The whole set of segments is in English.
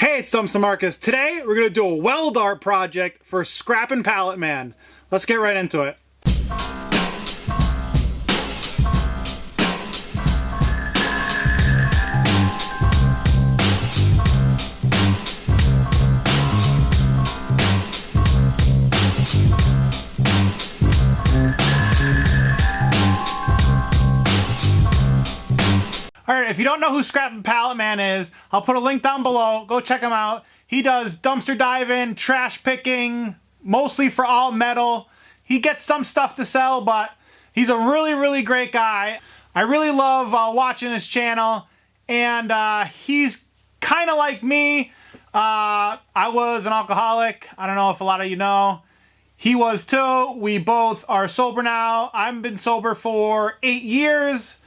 Hey, it's DumpsterMarcus. Today, we're going to do a weld art project for Scrappin' Pallet Man. Let's get right into it. Alright, if you don't know who Scrappin' Pallet Man is, I'll put a link down below. Go check him out. He does dumpster diving, trash picking, mostly for all metal. He gets some stuff to sell, but he's a really great guy. I really love watching his channel, and he's kind of like me. I was an alcoholic. I don't know if a lot of you know. He was too. We both are sober now. I've been sober for 8 years.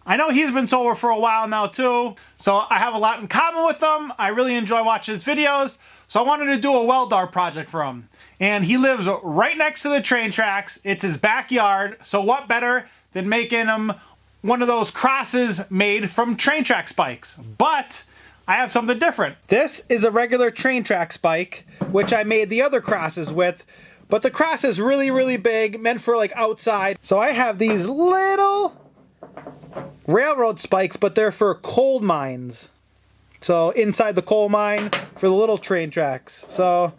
I know he's been sober for a while now too, so I have a lot in common with him. I really enjoy watching his videos, so I wanted to do a weld art project for him. And he lives right next to the train tracks. It's his backyard, so what better than making him one of those crosses made from train track spikes. But I have something different. This is a regular train track spike, which I made the other crosses with, but the cross is really big, meant for like outside. So I have these little railroad spikes, but they're for coal mines. So inside the coal mine for the little train tracks. So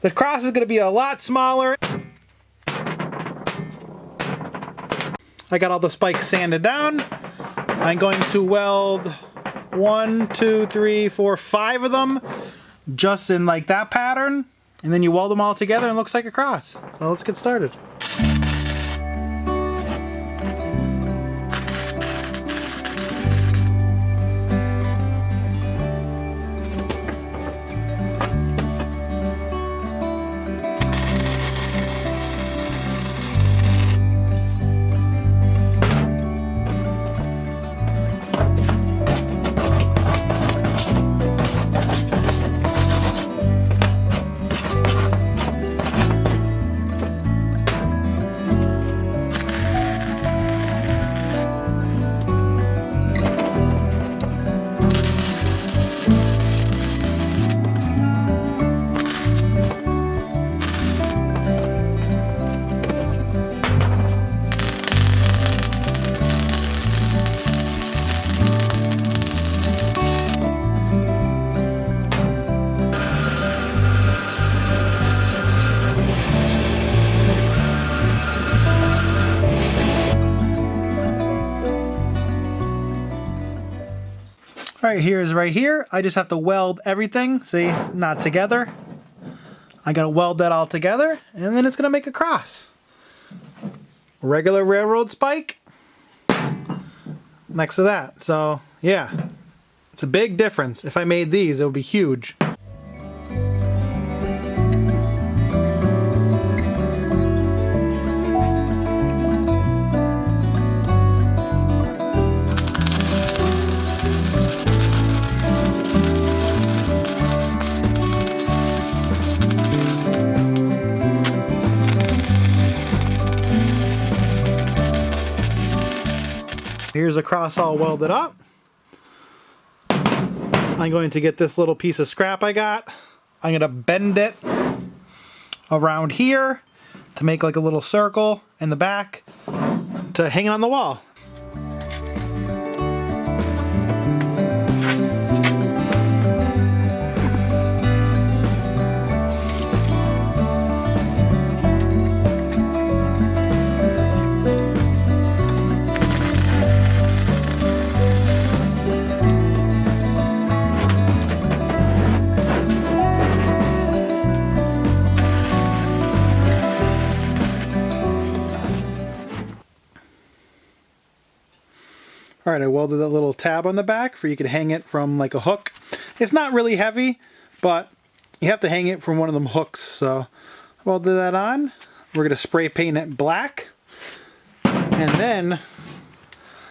the cross is going to be a lot smaller. I got all the spikes sanded down. I'm going to weld 1, 2, 3, 4, 5 of them just in like that pattern. And then you weld them all together and it looks like a cross. So let's get started. Alright, here's right here. I just have to weld everything. See, not together. I gotta weld that all together, and then it's gonna make a cross. Regular railroad spike next to that. So, yeah. It's a big difference. If I made these, it would be huge. Here's a cross all welded up. I'm going to get this little piece of scrap I got. I'm going to bend it around here to make like a little circle in the back to hang it on the wall. Alright, I welded that little tab on the back for you can hang it from like a hook. It's not really heavy, but you have to hang it from one of them hooks. So I welded that on. We're going to spray paint it black. And then,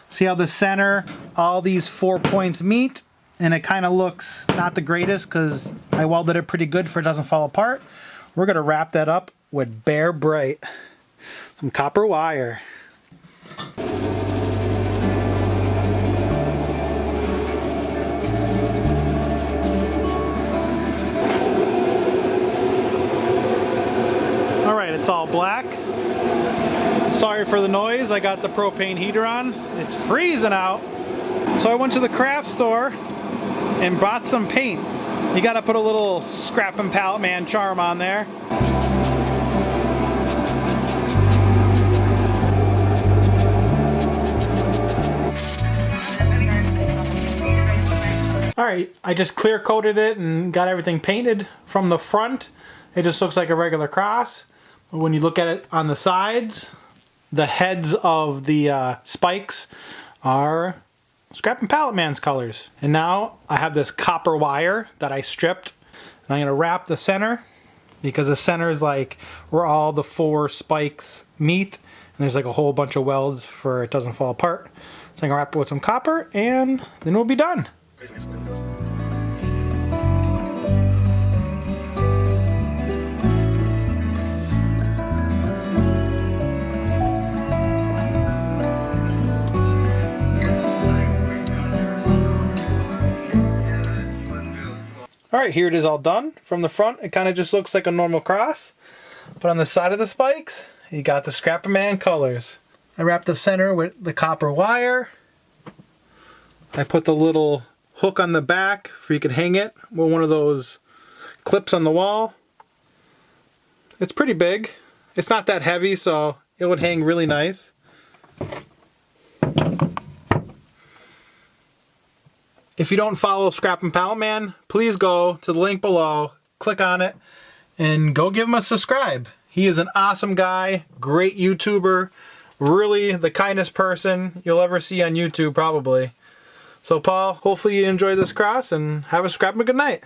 see how the center, all these 4 points meet? And it kind of looks not the greatest because I welded it pretty good for it doesn't fall apart. We're going to wrap that up with Bare Bright. Some copper wire. all black. Sorry for the noise, I got the propane heater on. It's freezing out. So I went to the craft store and bought some paint. You gotta put a little Scrappin' Pallet Man charm on there. Alright, I just clear coated it and got everything painted from the front. It just looks like a regular cross. But when you look at it on the sides, the heads of the spikes are Scrappin' Pallet Man's colors. And now I have this copper wire that I stripped. And I'm going to wrap the center because the center is like where all the 4 spikes meet. And there's like a whole bunch of welds for it doesn't fall apart. So I'm going to wrap it with some copper and then we'll be done. Alright, here it is all done. From the front, it kind of just looks like a normal cross. But on the side of the spikes, you got the Scrappin' Man colors. I wrapped the center with the copper wire. I put the little hook on the back for you could hang it with one of those clips on the wall. It's pretty big. It's not that heavy, so it would hang really nice. If you don't follow Scrappin' Pallet Man, please go to the link below, click on it, and go give him a subscribe. He is an awesome guy, great YouTuber, really the kindest person you'll ever see on YouTube probably. So Paul, hopefully you enjoy this cross and have a scrappin' good night.